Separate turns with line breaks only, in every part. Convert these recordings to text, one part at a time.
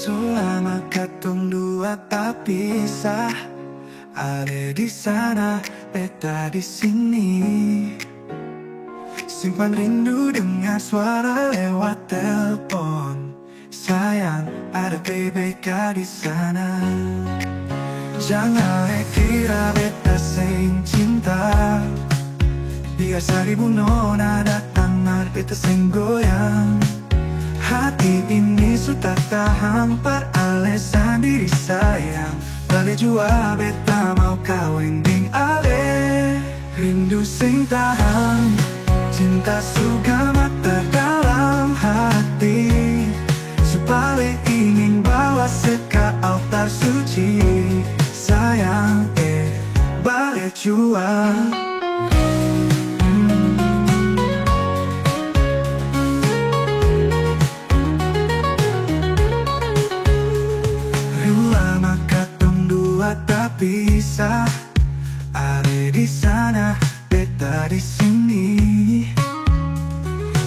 Selama katong dua tak pisah, ada di sana, beta di sini. Simpan rindu dengan suara lewat telepon. Sayang, ada BBK di sana. Jangan kira beta sing cinta. Biar seribu nona datang, beta sing goyang. Hati ini sudah tahan per alasan diri sayang. Balik jua beta mau kawin ding ale. Rindu sing tahan, cinta suka mata dalam hati. Sebalik ingin bawa seka altar suci. Sayang, balik jua. Tak bisa, ada di sana, beta di sini.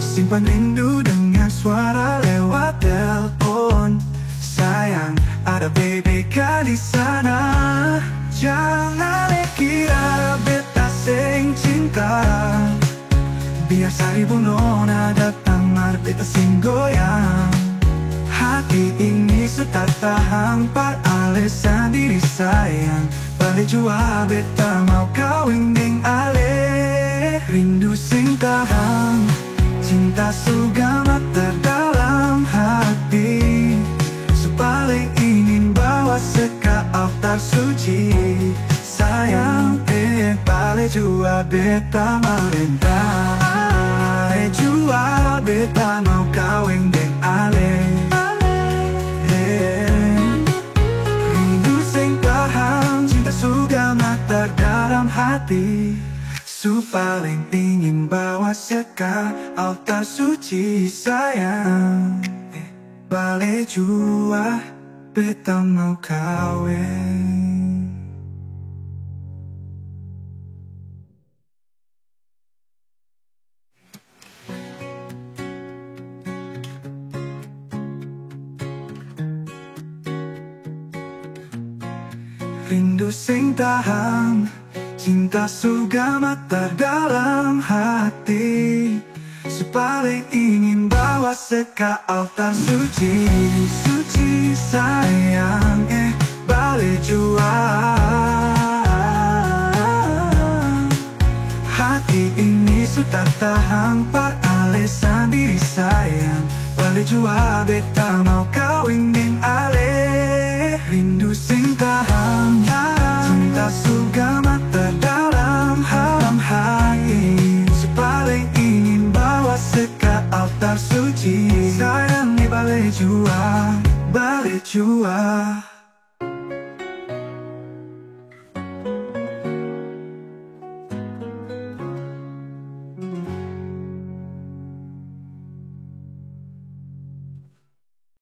Simpan rindu dengan suara lewat telepon. Sayang, ada BBK di sana. Jangan kira beta sing cinta. Biar seribu nona datang, beta sing goyang. Hati ini sudah tahan par alasan diri sayang. Balik jua beta mau kawin ding ale. Rindu sing tahan, cinta suga mata dalam hati. Sebalik ingin bawa seka altar suci. Sayang, balik jua beta mau rentah. Balik jua beta mau kawin ding ale. Suga mata dalam hati. Su paling ingin bawa seka altar suci sayang. Balik jua beta mau kawin. Rindu sing tahan, cinta suga mata dalam hati. Sepaling ingin bawa seka altar suci. Suci sayang, balik jua. Hati ini sudah tahan par alasan diri sayang. Balik jua beta mau kawin ding ale. Rindu sing tahan, cinta suga mata dalam hati. Sepaling ingin bawa seka altar suci. Sayang, balik jua, balik jua.